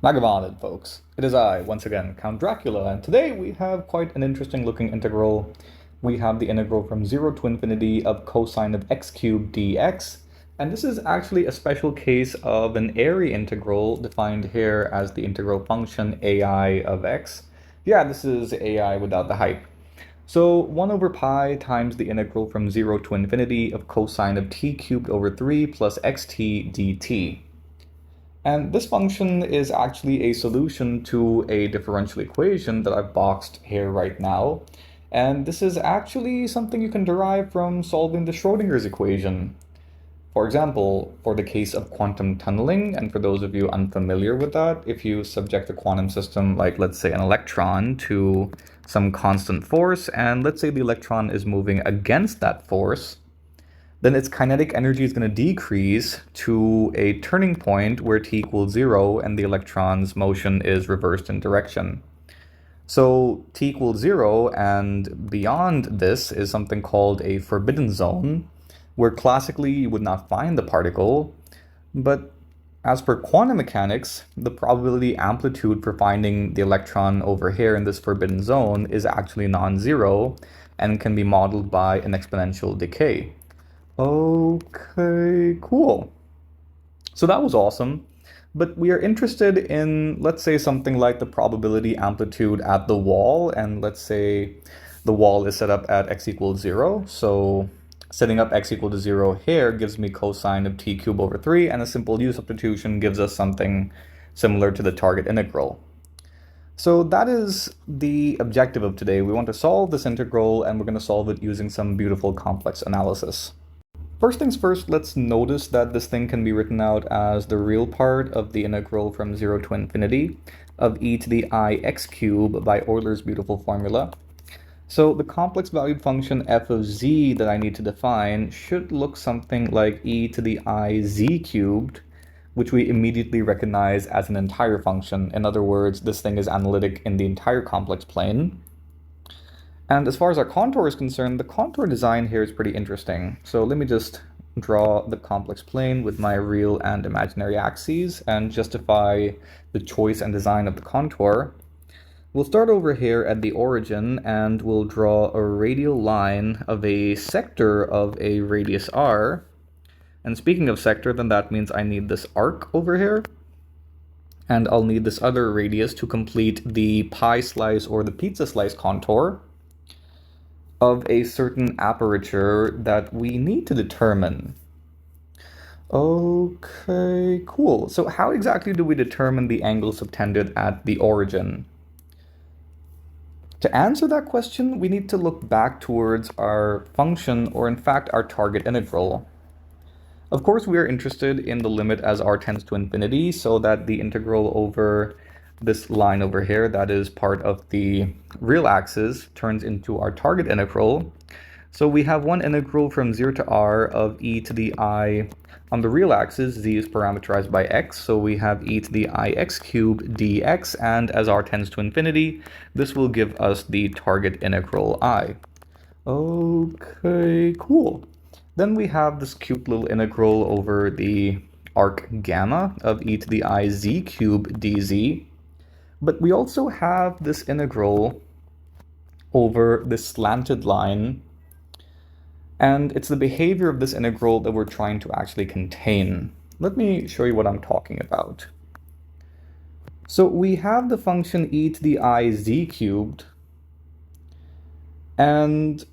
Magavan, folks. It is I, once again, Count Dracula, and today we have quite an interesting looking integral. We have the integral from 0 to infinity of cosine of x cubed dx, and this is actually a special case of an airy integral defined here as the integral function ai of x. Yeah, this is ai without the hype. So 1 over pi times the integral from 0 to infinity of cosine of t cubed over 3 plus xt dt. And this function is actually a solution to a differential equation that I've boxed here right now. And this is actually something you can derive from solving the Schrodinger's equation. For example, for the case of quantum tunneling, and for those of you unfamiliar with that, if you subject a quantum system, like let's say an electron, to some constant force, and let's say the electron is moving against that force, then its kinetic energy is going to decrease to a turning point where t equals 0 and the electron's motion is reversed in direction. So t equals 0 and beyond this is something called a forbidden zone, where classically you would not find the particle, but as per quantum mechanics, the probability amplitude for finding the electron over here in this forbidden zone is actually non-zero and can be modeled by an exponential decay. Okay, cool. So that was awesome. But we are interested in, let's say, something like the probability amplitude at the wall. And let's say the wall is set up at x equals 0. So setting up x equal to 0 here gives me cosine of t cubed over 3. And a simple u substitution gives us something similar to the target integral. So that is the objective of today. We want to solve this integral, and we're going to solve it using some beautiful complex analysis. First things first, let's notice that this thing can be written out as the real part of the integral from 0 to infinity of e to the I x cubed by Euler's beautiful formula. So the complex valued function f of z that I need to define should look something like e to the I z cubed, which we immediately recognize as an entire function. In other words, this thing is analytic in the entire complex plane. And as far as our contour is concerned, the contour design here is pretty interesting. So let me just draw the complex plane with my real and imaginary axes and justify the choice and design of the contour. We'll start over here at the origin and we'll draw a radial line of a sector of a radius r. And speaking of sector, then that means I need this arc over here. And I'll need this other radius to complete the pie slice or the pizza slice contour of a certain aperture that we need to determine. Okay, cool. So how exactly do we determine the angle subtended at the origin? To answer that question, we need to look back towards our function, or in fact our target integral. Of course, we are interested in the limit as r tends to infinity, so that the integral over this line over here, that is part of the real axis, turns into our target integral. So we have one integral from 0 to r of e to the I on the real axis. Z is parameterized by x, so we have e to the I x cubed dx, and as r tends to infinity, this will give us the target integral I. Okay, cool. Then we have this cute little integral over the arc gamma of e to the I z cubed dz. But we also have this integral over this slanted line, and it's the behavior of this integral that we're trying to actually contain. Let me show you what I'm talking about. So we have the function e to the I z cubed, and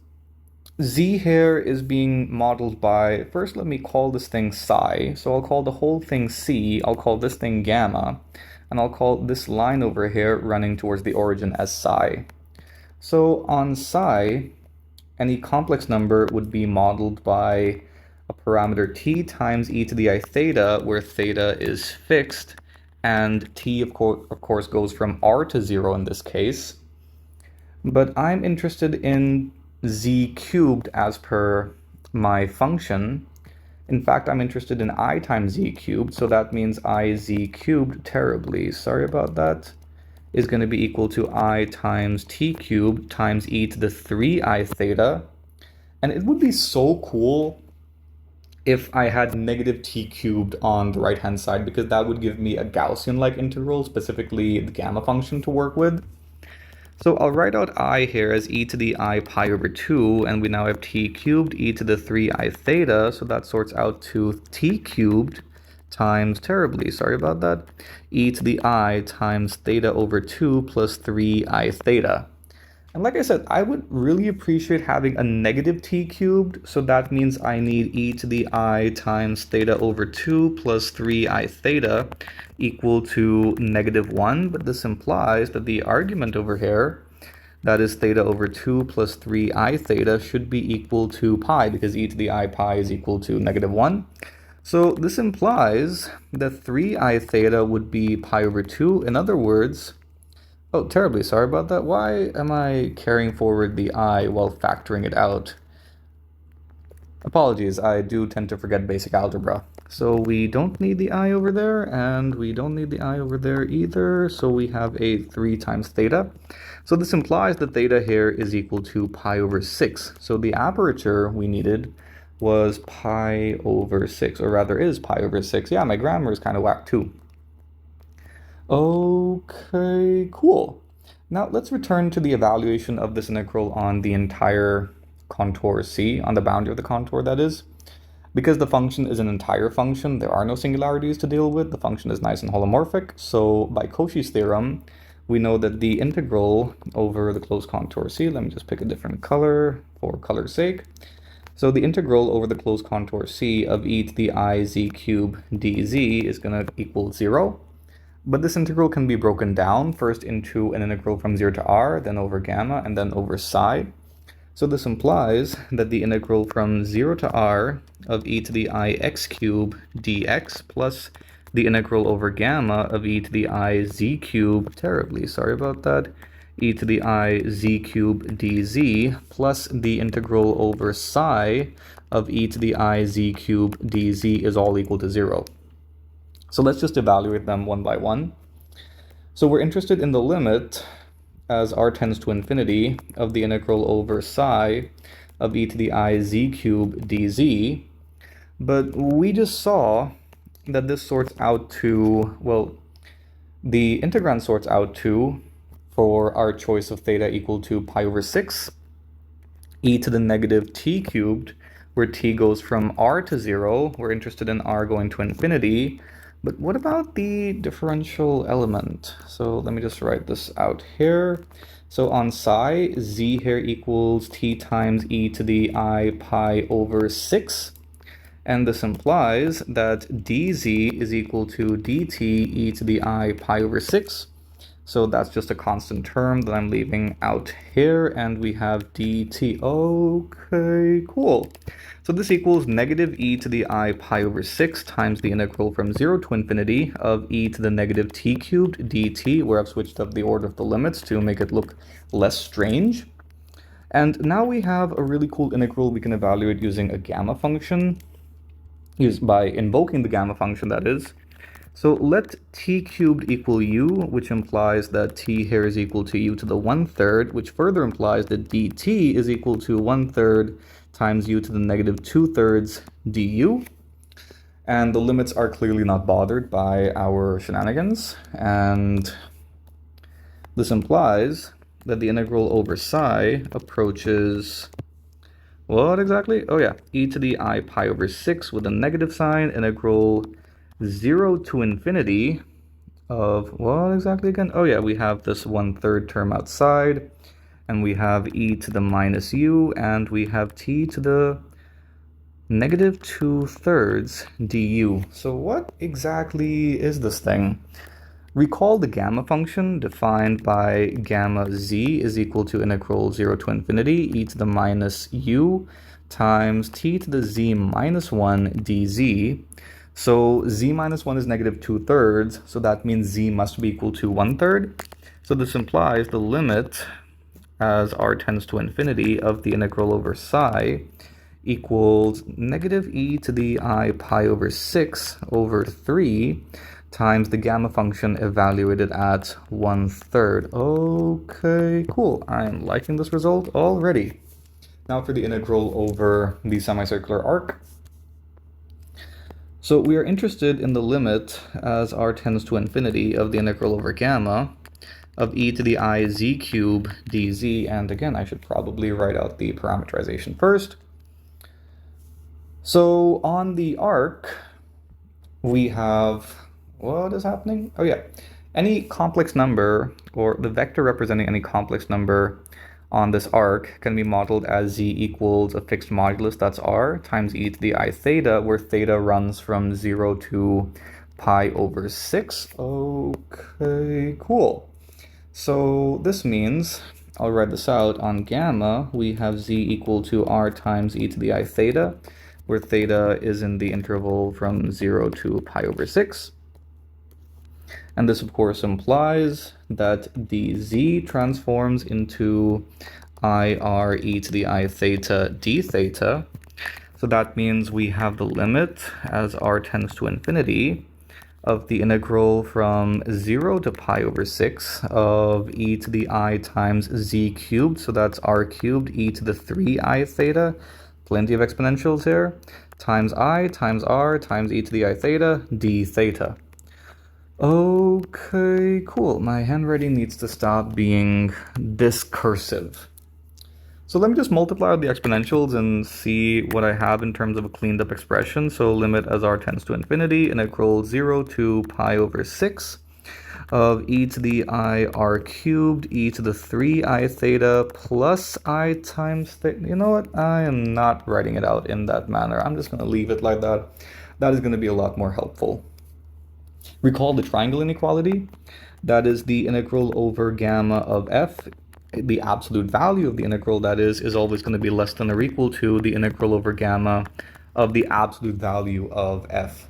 z here is being modeled by, first let me call this thing psi, so I'll call the whole thing c, I'll call this thing gamma, and I'll call this line over here running towards the origin as psi. So on psi, any complex number would be modeled by a parameter t times e to the I theta, where theta is fixed, and t of course goes from r to 0 in this case. But I'm interested in z cubed as per my function. In fact, I'm interested in I times z cubed, so that means I z cubed, terribly sorry about that, is going to be equal to I times t cubed times e to the 3I theta. And it would be so cool if I had negative t cubed on the right-hand side, because that would give me a Gaussian-like integral, specifically the gamma function to work with. So I'll write out I here as e to the I pi over 2, and we now have t cubed e to the 3I theta, so that sorts out to t cubed times, terribly sorry about that, e to the I times theta over 2 plus 3I theta. And like I said, I would really appreciate having a negative t cubed, so that means I need e to the I times theta over 2 plus 3I theta equal to -1, but this implies that the argument over here, that is theta over 2 plus 3I theta, should be equal to pi, because e to the I pi is equal to -1. So this implies that 3I theta would be pi over 2. In other words, oh, terribly sorry about that. Why am I carrying forward the I while factoring it out? Apologies, I do tend to forget basic algebra. So we don't need the I over there, and we don't need the I over there either, so we have a 3 times theta. So this implies that theta here is equal to pi over 6. So the aperture we needed was pi over 6, or rather is pi over 6. Yeah, my grammar is kind of whack too. Okay, cool. Now let's return to the evaluation of this integral on the entire contour C, on the boundary of the contour, that is. Because the function is an entire function, there are no singularities to deal with. The function is nice and holomorphic. So by Cauchy's theorem, we know that the integral over the closed contour C, let me just pick a different color for color's sake. So the integral over the closed contour C of e to the I z cubed dz is going to equal 0. But this integral can be broken down first into an integral from 0 to r, then over gamma, and then over psi. So this implies that the integral from 0 to r of e to the I x cubed dx plus the integral over gamma of e to the I z cubed, terribly sorry about that, e to the I z cubed dz plus the integral over psi of e to the I z cubed dz is all equal to 0. So let's just evaluate them one by one. So we're interested in the limit as r tends to infinity of the integral over psi of e to the I z cubed dz. But we just saw that this sorts out to, well, the integrand sorts out to, for our choice of theta equal to pi over 6, e to the negative t cubed, where t goes from r to 0. We're interested in r going to infinity. But what about the differential element? So let me just write this out here. So on psi, z here equals t times e to the I pi over 6. And this implies that dz is equal to dt e to the I pi over 6. So that's just a constant term that I'm leaving out here, and we have dt. Okay, cool. So this equals negative e to the I pi over 6 times the integral from 0 to infinity of e to the negative t cubed dt, where I've switched up the order of the limits to make it look less strange. And now we have a really cool integral we can evaluate using a gamma function, used by invoking the gamma function, that is. So let t cubed equal u, which implies that t here is equal to u to the 1/3, which further implies that dt is equal to 1/3 times u to the negative 2/3 du. And the limits are clearly not bothered by our shenanigans. And this implies that the integral over psi approaches, what exactly? Oh yeah, e to the I pi over 6 with a negative sign, integral 0 to infinity of, what exactly again? Oh yeah, we have this 1/3 term outside, and we have e to the minus u, and we have t to the negative 2/3 du. So what exactly is this thing? Recall the gamma function defined by gamma z is equal to integral 0 to infinity e to the minus u times t to the z minus 1 dz. So z minus 1 is negative 2/3, so that means z must be equal to 1/3. So this implies the limit as r tends to infinity of the integral over psi equals negative e to the I pi over 6 over 3 times the gamma function evaluated at 1/3. Okay, cool. I'm liking this result already. Now for the integral over the semicircular arc. So we are interested in the limit as r tends to infinity of the integral over gamma of e to the I z cube dz. And again, I should probably write out the parameterization first. So on the arc, we have, what is happening? Oh yeah, any complex number, or the vector representing any complex number on this arc, can be modeled as z equals a fixed modulus, that's r, times e to the I theta, where theta runs from 0 to pi over 6. Okay, cool. So this means, I'll write this out, on gamma, we have z equal to r times e to the I theta, where theta is in the interval from 0 to pi over 6. And this, of course, implies that the z transforms into ir e to the I theta d theta. So that means we have the limit as r tends to infinity of the integral from 0 to pi over 6 of e to the I times z cubed. So that's r cubed e to the 3I theta. Plenty of exponentials here. Times I times r times e to the I theta d theta. Okay, cool. My handwriting needs to stop being this cursive. So let me just multiply out the exponentials and see what I have in terms of a cleaned up expression. So limit as r tends to infinity, integral 0 to pi over 6 of e to the I r cubed e to the 3I theta plus I times theta. You know what? I am not writing it out in that manner. I'm just going to leave it like that. That is going to be a lot more helpful. Recall the triangle inequality. That is the integral over gamma of f. The absolute value of the integral, that is always going to be less than or equal to the integral over gamma of the absolute value of f.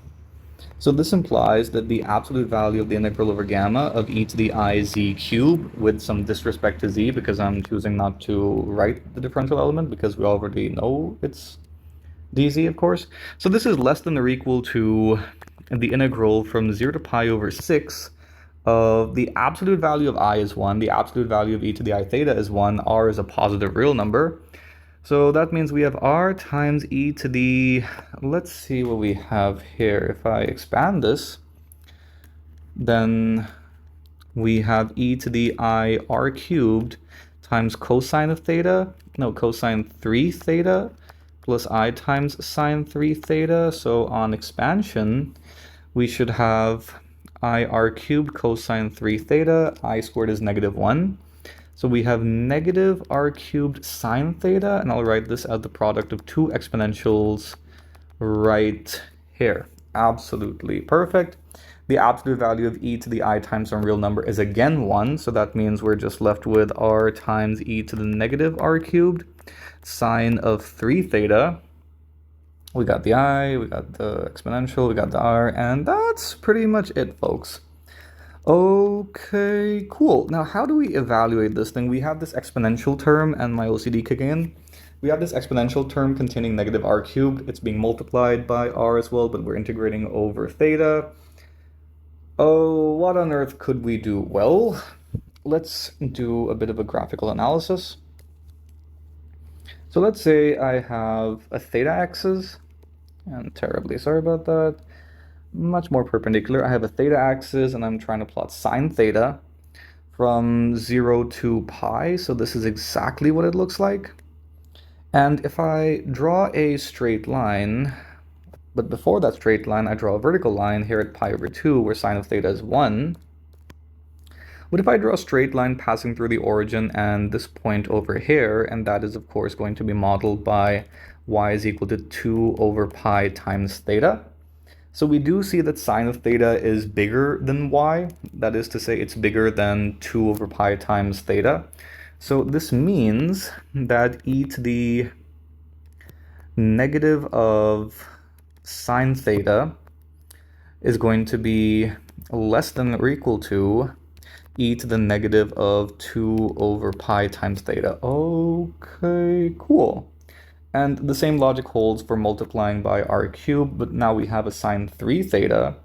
So this implies that the absolute value of the integral over gamma of e to the I z cube, with some disrespect to z because I'm choosing not to write the differential element because we already know it's dz, of course. So this is less than or equal to the integral from 0 to pi over 6 of the absolute value of I is 1, the absolute value of e to the I theta is 1, r is a positive real number. So that means we have r times e to the, let's see what we have here. If I expand this, then we have e to the I r cubed times cosine of theta, no, cosine 3 theta, plus I times sine 3 theta. So on expansion, we should have I r cubed cosine 3 theta, I squared is negative 1. So we have negative r cubed sine theta, and I'll write this as the product of two exponentials right here. Absolutely perfect. The absolute value of e to the I times some real number is again 1, so that means we're just left with r times e to the negative r cubed sine of 3 theta. We got the I, we got the exponential, we got the r, and that's pretty much it, folks. Okay, cool. Now, how do we evaluate this thing? We have this exponential term, and my OCD kicking in. We have this exponential term containing negative r cubed. It's being multiplied by r as well, but we're integrating over theta. Oh, what on earth could we do? Well, let's do a bit of a graphical analysis. So let's say I have a theta axis, and terribly sorry about that, much more perpendicular. I have a theta axis, and I'm trying to plot sine theta from 0 to pi, so this is exactly what it looks like. And if I draw a straight line, but before that straight line, I draw a vertical line here at pi over 2, where sine of theta is 1. What if I draw a straight line passing through the origin and this point over here, and that is, of course, going to be modeled by y is equal to 2 over pi times theta. So we do see that sine of theta is bigger than y. That is to say, it's bigger than 2 over pi times theta. So this means that e to the negative of sine theta is going to be less than or equal to e to the negative of 2 over pi times theta. Okay, cool. And the same logic holds for multiplying by r cubed, but now we have a sine 3 theta.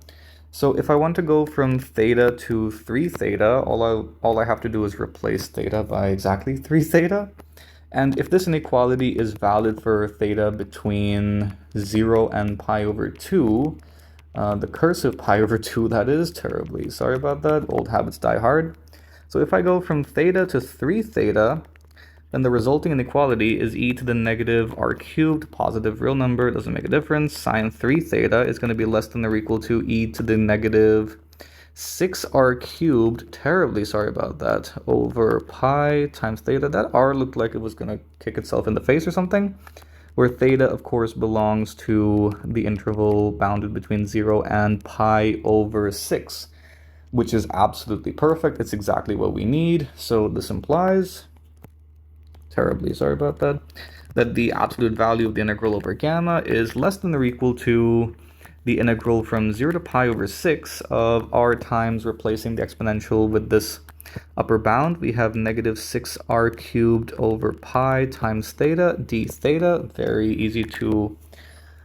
So if I want to go from theta to 3 theta, all I have to do is replace theta by exactly 3 theta. And if this inequality is valid for theta between 0 and pi over 2, The cursive pi over 2, that is terribly. Sorry about that. Old habits die hard. So if I go from theta to 3 theta, then the resulting inequality is e to the negative r cubed, positive real number, doesn't make a difference. Sine 3 theta is going to be less than or equal to e to the negative 6r cubed, terribly sorry about that, over pi times theta. That r looked like it was going to kick itself in the face or something, where theta, of course, belongs to the interval bounded between 0 and pi over 6, which is absolutely perfect. It's exactly what we need. So this implies, terribly sorry about that, that the absolute value of the integral over gamma is less than or equal to the integral from 0 to pi over 6 of r times replacing the exponential with this upper bound. We have negative 6r cubed over pi times theta, d theta. Very easy to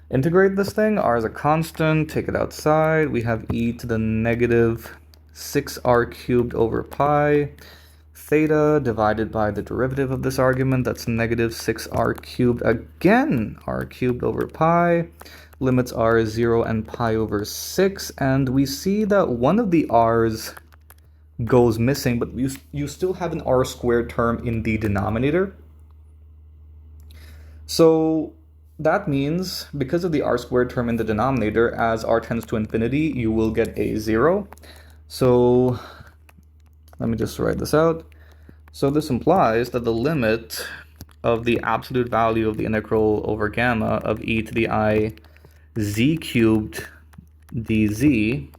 integrate this thing. R is a constant, take it outside. We have e to the negative 6r cubed over pi. Theta divided by the derivative of this argument, that's negative 6r cubed, again, r cubed over pi. Limits are 0 and pi over 6, and we see that one of the r's goes missing, but you still have an r squared term in the denominator. So that means, because of the r squared term in the denominator, as r tends to infinity, you will get a 0. So let me just write this out. So this implies that the limit of the absolute value of the integral over gamma of e to the I z cubed dz,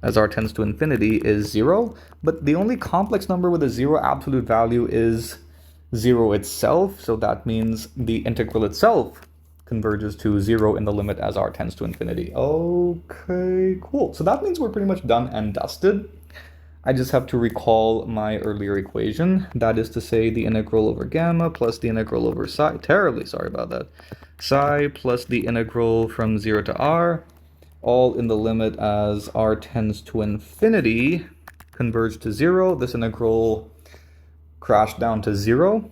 as r tends to infinity, is 0. But the only complex number with a 0 absolute value is 0 itself. So that means the integral itself converges to 0 in the limit as r tends to infinity. Okay, cool. So that means we're pretty much done and dusted. I just have to recall my earlier equation. That is to say, the integral over gamma plus the integral over psi. Terribly sorry about that. Psi plus the integral from 0 to r, all in the limit as r tends to infinity, converge to 0. This integral crashed down to 0.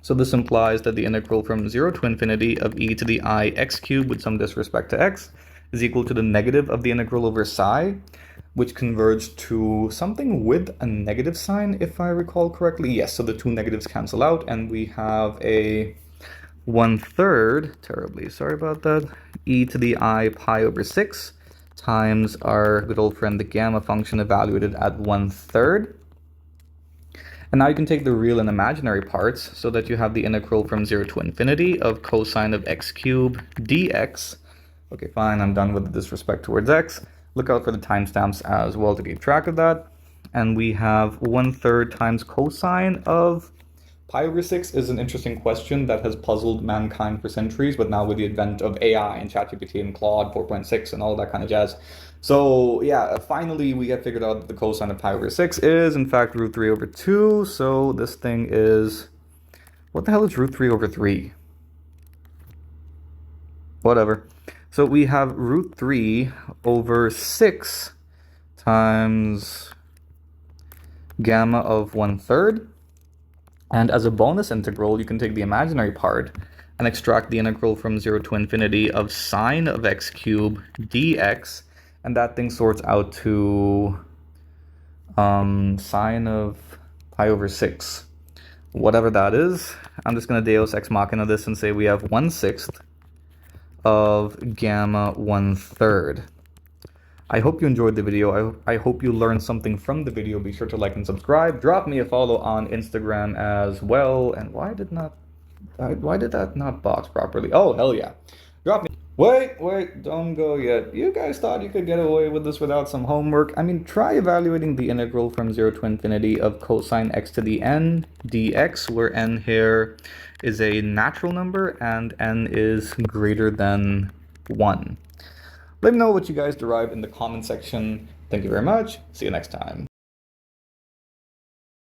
So this implies that the integral from 0 to infinity of e to the I x cubed with some disrespect to x is equal to the negative of the integral over psi, which converged to something with a negative sign, if I recall correctly. Yes, so the two negatives cancel out, and we have a 1/3, terribly sorry about that, e to the I pi over 6 times our good old friend the gamma function evaluated at 1/3. And now you can take the real and imaginary parts so that you have the integral from 0 to infinity of cosine of x cubed dx. Okay, fine, I'm done with the disrespect towards x. Look out for the timestamps as well to keep track of that. And we have 1/3 times cosine of pi over 6 is an interesting question that has puzzled mankind for centuries, but now with the advent of AI and ChatGPT and Claude 4.6 and all that kind of jazz. So yeah, finally we get figured out that the cosine of pi over 6 is in fact root 3 over 2. So this thing is, what the hell is root 3 over 3? Whatever. So we have root 3 over 6 times gamma of 1/3. And as a bonus integral, you can take the imaginary part and extract the integral from 0 to infinity of sine of x cubed dx. And that thing sorts out to sine of pi over 6. Whatever that is. I'm just going to deus ex machina this and say we have 1/6 of gamma 1/3. I hope you enjoyed the video. I hope you learned something from the video. Be sure to like and subscribe. Drop me a follow on Instagram as well. And why did that not box properly? Oh, hell yeah. Drop me. Wait, don't go yet. You guys thought you could get away with this without some homework? I mean, try evaluating the integral from 0 to infinity of cosine x to the n dx, where n here is a natural number and n is greater than 1. Let me know what you guys derive in the comment section. Thank you very much. See you next time.